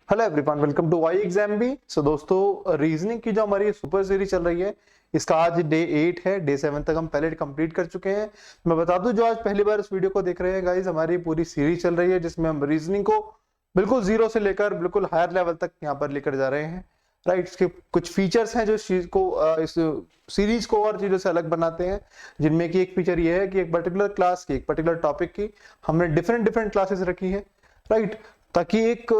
Hello everyone, welcome to Y exam भी। So दोस्तों, reasoning की जो हमारी सुपर सीरीज चल रही है, इसका आज डे 8 है। डे 7 तक हम पहले कंप्लीट कर चुके हैं। मैं बता दूं, जो आज पहली बार इस वीडियो को देख रहे हैं गाइस, हमारी पूरी सीरीज चल रही है जिसमें हम रीजनिंग को बिल्कुल जीरो से लेकर बिल्कुल हायर लेवल तक यहाँ पर लेकर जा रहे हैं। राइट, इसके कुछ फीचर्स हैं जो इस चीज को इस सीरीज को और चीजों से अलग बनाते हैं, जिनमें कि एक फीचर ये है कि एक पर्टिकुलर क्लास की, एक पर्टिकुलर टॉपिक की हमने डिफरेंट डिफरेंट क्लासेस रखी है। राइट, ताकि एक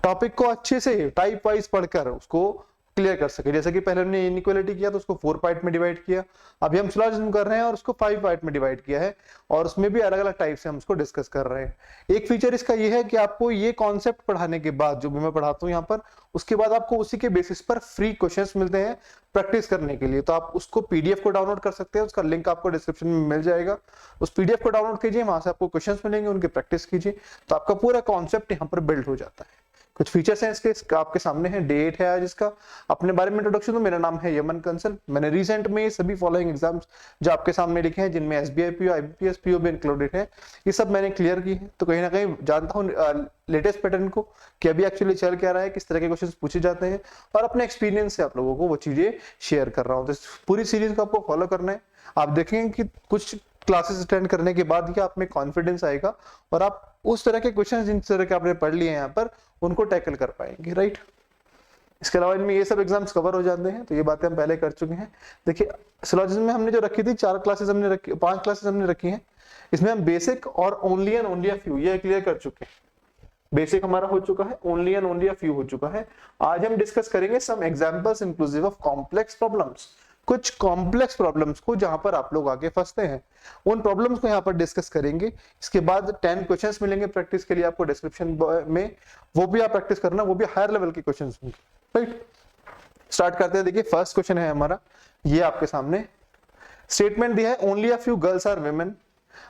टॉपिक को अच्छे से टाइप वाइज पढ़कर उसको क्लियर कर सके। जैसे कि पहले हमने इनइक्वालिटी किया तो उसको 4 पार्ट में डिवाइड किया, अभी हम सिलोजिज्म कर रहे हैं और उसको 5 पार्ट में डिवाइड किया है, और उसमें भी अलग अलग टाइप से हम उसको डिस्कस कर रहे हैं। एक फीचर इसका ये है कि आपको ये कॉन्सेप्ट पढ़ाने के बाद, जो भी मैं पढ़ाता हूँ यहाँ पर, उसके बाद आपको उसी के बेसिस पर फ्री क्वेश्चंस मिलते हैं प्रैक्टिस करने के लिए। तो आप उसको पीडीएफ को डाउनलोड कर सकते हैं, उसका लिंक आपको डिस्क्रिप्शन में मिल जाएगा। उस पीडीएफ को डाउनलोड कीजिए, वहां से आपको क्वेश्चंस मिलेंगे, उनकी प्रैक्टिस कीजिए, तो आपका पूरा कॉन्सेप्ट यहाँ पर बिल्ड हो जाता है। कुछ फीचर्स हैं इसके आपके सामने हैं। डे 8 है आज इसका। अपने बारे में इंट्रोडक्शन। तो मेरा नाम है यमन कंसल। मैंने रिसेंट में सभी फॉलोइंग एग्जाम्स जो आपके सामने लिखे हैं, जिनमें एसबीआई पीओ, आईबीपीएस पीओ भी इंक्लूडेड है, ये सब मैंने क्लियर की है। तो कहीं ना कहीं जानता हूँ लेटेस्ट पैटर्न को कि अभी एक्चुअली चल क्या रहा है, किस तरह के क्वेश्चंस पूछे जाते हैं, और अपने एक्सपीरियंस से आप लोगों को वो चीजें शेयर कर रहा हूँ। तो पूरी सीरीज को आपको फॉलो करना है। आप देखेंगे कि कुछ क्लासेस अटेंड करने के बाद ही आप में कॉन्फिडेंस आएगा और आप उस तरह के क्वेश्चंस जिन तरह के आपने पढ़ लिए हैं यहाँ पर, उनको टैकल कर पाएंगे। राइट, इसके अलावा इनमें ये सब एग्जाम्स कवर हो जाते हैं, तो ये बातें हम पहले कर चुके हैं। देखिए, सिलोजिज्म में हमने जो रखी थी 4 क्लासेस हमने रखी, 5 क्लासेस हमने रखी हैं। इसमें हम बेसिक और only and only a few ये क्लियर कर चुके हैं। बेसिक हमारा हो चुका है, only and only a few हो चुका है। आज हम डिस्कस करेंगे some examples inclusive of complex problems, कुछ कॉम्प्लेक्स प्रॉब्लम्स को जहां पर आप लोग आगे फंसते हैं, उन प्रॉब्लम्स को यहाँ पर डिस्कस करेंगे। इसके बाद 10 क्वेश्चंस मिलेंगे प्रैक्टिस के लिए आपको डिस्क्रिप्शन में, वो भी आप प्रैक्टिस करना, वो भी हायर लेवल के क्वेश्चंस होंगे। राइट, स्टार्ट करते हैं। देखिए, फर्स्ट क्वेश्चन है हमारा, ये आपके सामने स्टेटमेंट दिया है, only a few girls are women.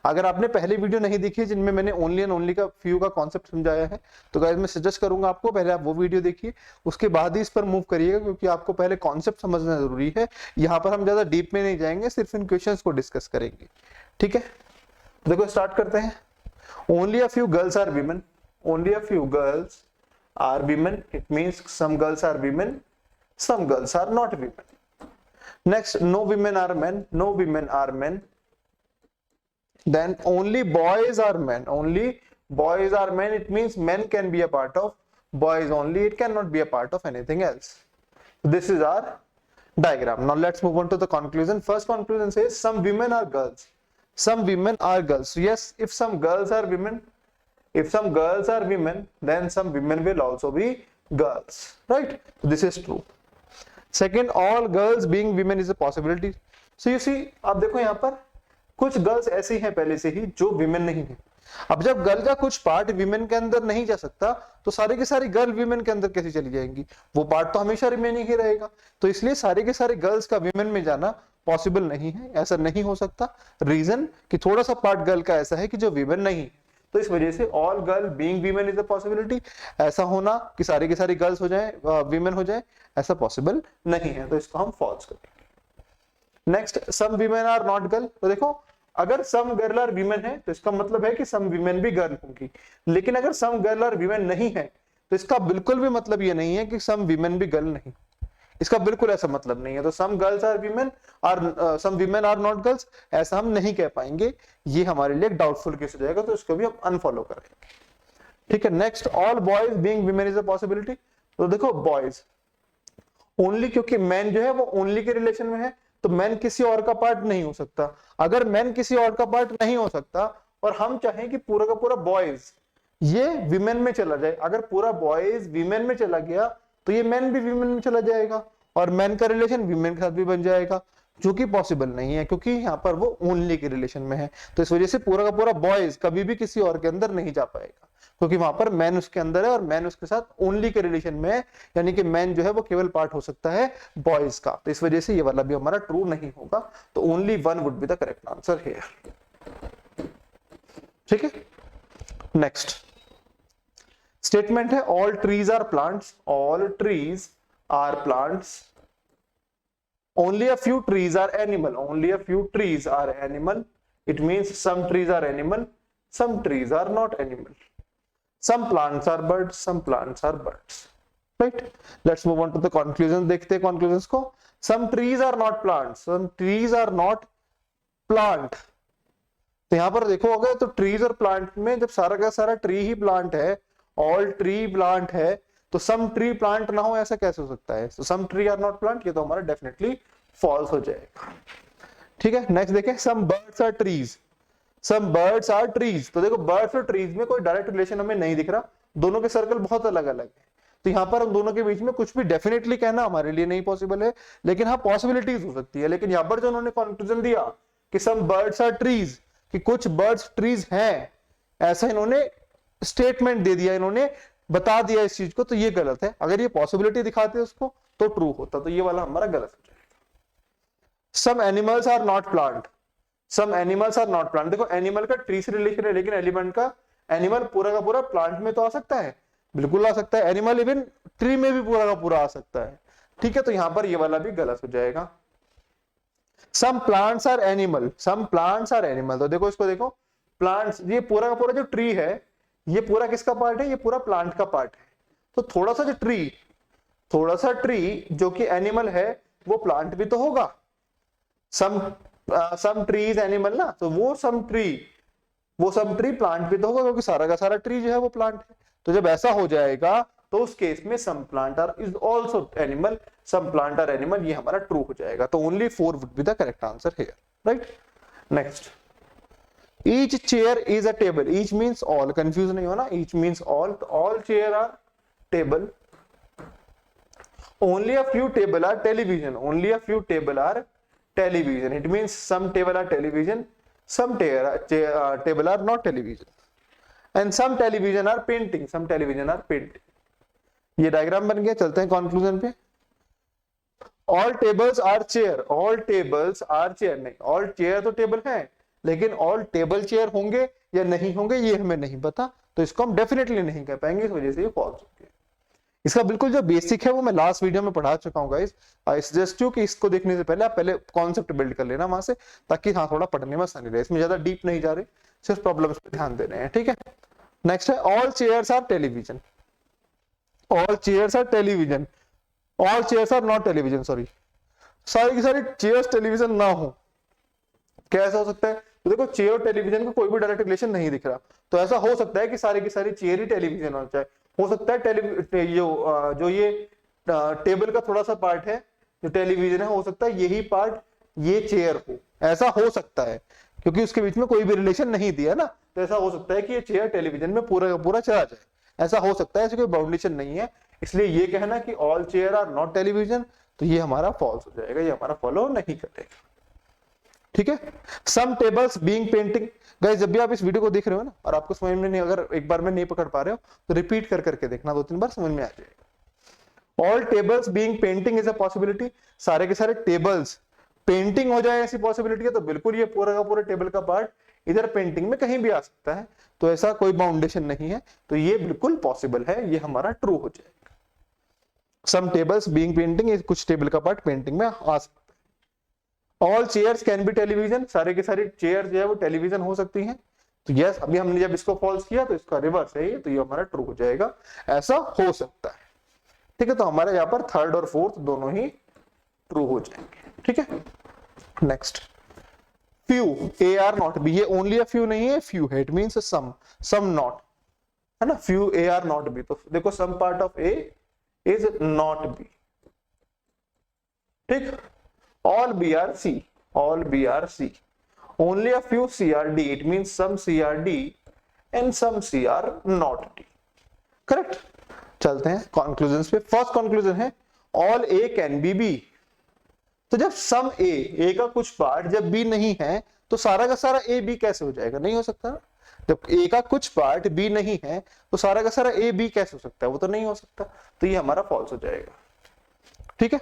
अगर आपने पहले वीडियो नहीं देखी जिनमें मैंने ओनली एंड ओनली का फ्यू का कॉन्सेप्ट समझाया है, तो गाइस मैं सजेस्ट करूंगा आपको पहले आप वो वीडियो देखिए, उसके बाद ही इस पर मूव करिएगा, क्योंकि आपको पहले कॉन्सेप्ट समझना जरूरी है। यहाँ पर हम ज्यादा डीप में नहीं जाएंगे, सिर्फ इन क्वेश्चंस को डिस्कस करेंगे। ठीक है, देखो स्टार्ट करते हैं। Only a few girls are women, only a few girls are women, it means some girls are women, some girls are not women. Next, no women are men, no women are men. Then only boys are men, only boys are men, it means men can be a part of boys only, it cannot be a part of anything else. This is our diagram. Now let's move on to the conclusion. First conclusion says some women are girls, some women are girls. So yes, if some girls are women, if some girls are women, then some women will also be girls. Right, so this is true. Second, all girls being women is a possibility. So you see, आप देखो यहाँ पर कुछ girls ऐसी हैं पहले से ही जो विमेन नहीं है। अब जब गर्ल का कुछ पार्ट विमेन के अंदर नहीं जा सकता, तो सारी की सारी गर्ल विमेन के अंदर कैसे चली जाएंगी? वो पार्ट तो हमेशा रिमेनिंग ही रहेगा। तो इसलिए सारे के सारे गर्ल्स का विमेन में जाना पॉसिबल नहीं है, ऐसा नहीं हो सकता। रीजन कि थोड़ा सा पार्ट गर्ल का ऐसा है कि जो विमेन नहीं, तो इस वजह से all girl being women is a possibility. ऐसा होना कि सारी की सारी गर्ल्स हो जाए, वीमेन हो जाए, ऐसा पॉसिबल नहीं है, तो इसको हम फॉल्स करेंगे। Next, some women are not girl. तो देखो, अगर सम गर्ल आर वीमेन है तो इसका मतलब है कि सम वीमेन भी गर्ल होंगी। लेकिन अगर सम गर्ल आर वीमेन नहीं है, तो इसका बिल्कुल भी मतलब ये नहीं है कि सम वीमेन भी गर्ल नहीं, इसका बिल्कुल ऐसा मतलब नहीं है। तो सम गर्ल्स आर वीमेन और सम वीमेन आर नॉट गर्ल्स, ऐसा हम नहीं कह पाएंगे, ये हमारे लिए डाउटफुल केस हो जाएगा, तो इसको भी हम अनफॉलो करेंगे। ठीक है, next, all boys being women is a possibility. तो देखो, बॉयज ओनली, क्योंकि मैन जो है वो ओनली के रिलेशन में है, तो मैन किसी और का पार्ट नहीं हो सकता। अगर मैन किसी और का पार्ट नहीं हो सकता और हम चाहें कि पूरा का पूरा बॉयज ये विमेन में चला जाए, अगर पूरा बॉयज विमेन में चला गया, तो ये मैन भी विमेन में चला जाएगा और मैन का रिलेशन विमेन के साथ भी बन जाएगा, जो कि पॉसिबल नहीं है, क्योंकि यहाँ पर वो ओनली के रिलेशन में है। तो इस वजह से पूरा का पूरा बॉयज कभी भी किसी और के अंदर नहीं जा पाएगा, क्योंकि वहां पर मैन उसके अंदर है और मैन उसके साथ ओनली के रिलेशन में है, यानी कि मैन जो है वो केवल पार्ट हो सकता है बॉयज का। तो इस वजह से ये वाला भी हमारा ट्रू नहीं होगा। तो only one would be the correct answer here. ठीक है, नेक्स्ट स्टेटमेंट है, all trees are plants, all trees are plants, only a few trees are animal, only a few trees are animal, it means some trees are animal, some trees are not animal. Some plants are birds, some plants are birds. Right? Let's move on to the conclusions. देखते हैं conclusions को. Some trees are not plants. Some trees are not plant. तो यहां पर देखो अगर तो trees और प्लांट में जब सारा का सारा ट्री ही प्लांट है, ऑल ट्री प्लांट है, तो सम ट्री प्लांट ना हो ऐसा कैसे हो सकता है? तो सम ट्री आर नॉट प्लांट, ये तो हमारा डेफिनेटली फॉल्स हो जाएगा. ठीक है. नेक्स्ट देखें. Some birds are trees. Some birds are trees. तो देखो बर्ड्स और ट्रीज में कोई डायरेक्ट रिलेशन हमें नहीं दिख रहा, दोनों के सर्कल बहुत अलग अलग है. तो यहाँ पर हम दोनों के बीच में कुछ भी डेफिनेटली कहना हमारे लिए नहीं पॉसिबल है, लेकिन हाँ पॉसिबिलिटीज हो सकती है. लेकिन यहाँ पर जो उन्होंने कंक्लूजन दिया कि सम बर्ड्स आर ट्रीज, कि कुछ बर्ड्स ट्रीज हैं, ऐसा इन्होंने स्टेटमेंट दे दिया, इन्होंने बता दिया इस चीज को, तो ये गलत है. अगर ये पॉसिबिलिटी दिखाते उसको तो ट्रू होता, तो ये वाला हमारा गलत हो जाएगा. Some animals are not plant. Some animals are not plant. देखो एनिमल का ट्री से रिलेशन है, लेकिन एलिमेंट का एनिमल पूरा का पूरा प्लांट में तो आ सकता है, बिल्कुल आ सकता है. एनिमल इवन ट्री में भी पूरा का पूरा आ सकता है. ठीक है. तो यहां पर ये वाला भी गलत हो जाएगा. Some plants are animal. Some plants are animal. तो देखो इसको देखो, प्लांट्स, ये पूरा का पूरा जो ट्री है ये पूरा किसका पार्ट है? ये पूरा प्लांट का पार्ट है. तो थोड़ा सा ट्री जो कि एनिमल है वो प्लांट भी तो होगा. सम ट्रीज एनिमल ना, तो वो सम ट्री प्लांट भी तो होगा, क्योंकि सारा का सारा ट्री जो है वो प्लांट है. तो जब ऐसा हो जाएगा तो उस केस में some plant are is also animal, some plant are animal, ये हमारा ट्रू हो जाएगा. तो only 4 would be the correct answer here. Right. Next. Each chair is a table. Each means all, confuse नहीं होना. Each means all. All chair are table. Only a few table are television. Only a few table are television. It means some table are television, some table are not television, and some television are painting, some television are painting. ये diagram बन गया. चलते हैं conclusion पे. all tables are chair. all tables are chair. नहीं, all chair तो table है, लेकिन all टेबल चेयर होंगे या नहीं होंगे ये हमें नहीं पता, तो इसको हम डेफिनेटली नहीं कह पाएंगे, इस वजह से ये फॉल्स हो गया. इसका बिल्कुल जो बेसिक है वो मैं लास्ट वीडियो में पढ़ा चुका हूँ गाइस. आई सजेस्ट यू कि इसको देखने से पहले आप पहले कॉन्सेप्ट बिल्ड कर लेना वहां से, ताकि हाँ थोड़ा पढ़ने में आसानी रहे. इसमें ज्यादा डीप नहीं जा रहे, सिर्फ प्रॉब्लम्स पे ध्यान दे रहे हैं. ठीक है. नेक्स्ट है all chairs are television. All chairs are television. All chairs are not television. Sorry, सारी की सारी चेयर्स टेलीविजन ना हो, कैसा हो सकता है? तो देखो चेयर और टेलीविजन का कोई भी डायरेक्ट रिलेशन नहीं दिख रहा, तो ऐसा हो सकता है कि सारी की सारी चेयर ही टेलीविजन हो जाए. हो सकता है जो ये टेबल का थोड़ा सा पार्ट है जो टेलीविजन है, हो सकता है यही पार्ट ये चेयर हो, ऐसा हो सकता है, क्योंकि उसके बीच में कोई भी रिलेशन नहीं दिया ना. तो ऐसा हो सकता है कि ये चेयर टेलीविजन में पूरा का पूरा चला जाए, ऐसा हो सकता है. ऐसी कोई बाउंडेशन नहीं है, इसलिए ये कहना कि all chair are not television, तो ये हमारा फॉल्स हो जाएगा, ये हमारा फॉलो नहीं करेगा. ठीक है. सम टेबल्स बीइंग पेंटिंग. गाइस जब भी आप इस वीडियो को देख रहे हो ना और आपको समझ में नहीं, अगर एक बार में नहीं पकड़ पा रहे हो तो रिपीट कर करके देखना, 2-3 बार समझ में आ जाएगा. All tables being painting is a possibility. सारे के सारे टेबल्स पेंटिंग हो जाए ऐसी पॉसिबिलिटी है, तो बिल्कुल ये पूरा का पूरा टेबल का पार्ट इधर पेंटिंग में कहीं भी आ सकता है, तो ऐसा कोई बाउंडेशन नहीं है, तो ये बिल्कुल पॉसिबल है, ये हमारा ट्रू हो जाएगा. सम टेबल्स बीइंग पेंटिंग, कुछ टेबल का पार्ट पेंटिंग में आ सकता है. All chairs can be television. सारे के सारे चेयर जो है वो टेलीविजन हो सकती हैं, तो यस अभी हमने जब इसको फॉल्स किया तो इसका रिवर्स है ये, तो ये हमारा ट्रू हो जाएगा, ऐसा हो सकता है. ठीक है. तो हमारे यहाँ पर थर्ड और फोर्थ दोनों ही ट्रू हो जाएंगे. ठीक है. Next. Few, A are not B. ये ओनली अ फ्यू नहीं है, फ्यू है. इट मींस सम नॉट, है ना. Few A are not B. तो देखो some part of A is not B. ठीक. All B are C. All B are C. Only a few C are D. It means some C are D and some C are not D. Correct? चलते हैं conclusions पे. First conclusion है all A can be B. तो जब सम A का कुछ part जब B नहीं है, तो सारा का सारा A B कैसे हो जाएगा? नहीं हो सकता ना. जब A का कुछ पार्ट B नहीं है, तो सारा का सारा A B कैसे हो सकता है? वो तो नहीं हो सकता, तो ये हमारा फॉल्स हो जाएगा. ठीक है.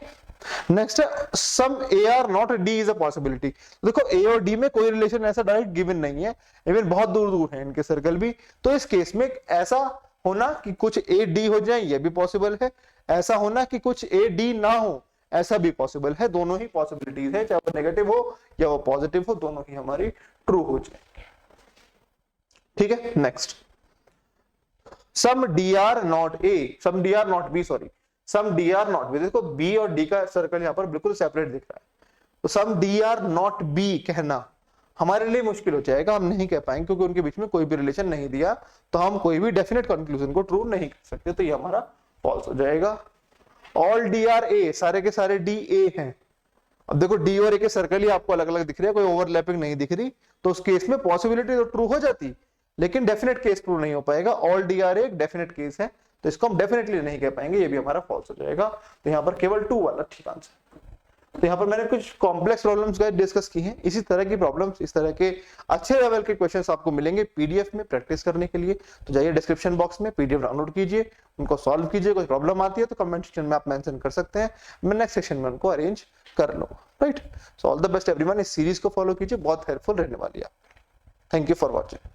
नेक्स्ट है sum A are not D is a possibility. देखो ए और डी में कोई रिलेशन ऐसा डायरेक्ट गिवन नहीं है, इवन बहुत दूर दूर है इनके सर्कल भी, तो इस केस में ऐसा होना कि कुछ ए डी हो जाए ये भी पॉसिबल है, ऐसा होना कि कुछ ए डी ना हो ऐसा भी पॉसिबल है. दोनों ही पॉसिबिलिटीज है, चाहे वो नेगेटिव हो या वो पॉजिटिव हो, दोनों ही हमारी ट्रू हो जाएंगे. ठीक है. Next. Some D are not A, some D are not B, sorry some D are not B, देखो बी और डी का सर्कल यहाँ पर बिल्कुल सेपरेट दिख रहा है, तो some D are not B कहना हमारे लिए मुश्किल हो जाएगा, हम नहीं कह पाएंगे क्योंकि उनके बीच में कोई भी रिलेशन नहीं दिया, तो हम कोई भी डेफिनेट कंक्लूजन को ट्रू नहीं कर सकते, तो ये हमारा फॉल्स हो जाएगा। ऑल डी आर ए, सारे के सारे डी ए हैं। अब देखो डी और ए के सर्कल ही आपको अलग अलग दिख रहे हैं, कोई ओवरलैपिंग नहीं दिख रही, तो उस केस में पॉसिबिलिटी तो ट्रू हो जाती, लेकिन डेफिनेट केस ट्रू नहीं हो पाएगा। ऑल डी आर ए एक डेफिनेट केस है, तो इसको हम डेफिनेटली नहीं कह पाएंगे, ये भी हमारा फॉल्स हो जाएगा। तो यहाँ पर केवल 2 वाला ठीक आंसर। तो यहाँ पर मैंने कुछ कॉम्प्लेक्स प्रॉब्लम्स गाइस डिस्कस की हैं, इसी तरह की प्रॉब्लम्स, इस तरह के अच्छे लेवल के क्वेश्चंस आपको मिलेंगे पीडीएफ में प्रैक्टिस करने के लिए। तो जाइए डिस्क्रिप्शन बॉक्स में पीडीएफ डाउनलोड कीजिए, उनको सॉल्व कीजिए, कोई प्रॉब्लम आती है तो कमेंट सेक्शन में आप मेंशन कर सकते हैं, मैं नेक्स्ट सेक्शन में उनको अरेंज कर लूंगा, right. So all the best everyone, इस सीरीज को फॉलो कीजिए, बहुत हेल्पफुल रहने वाली है। Thank you for watching.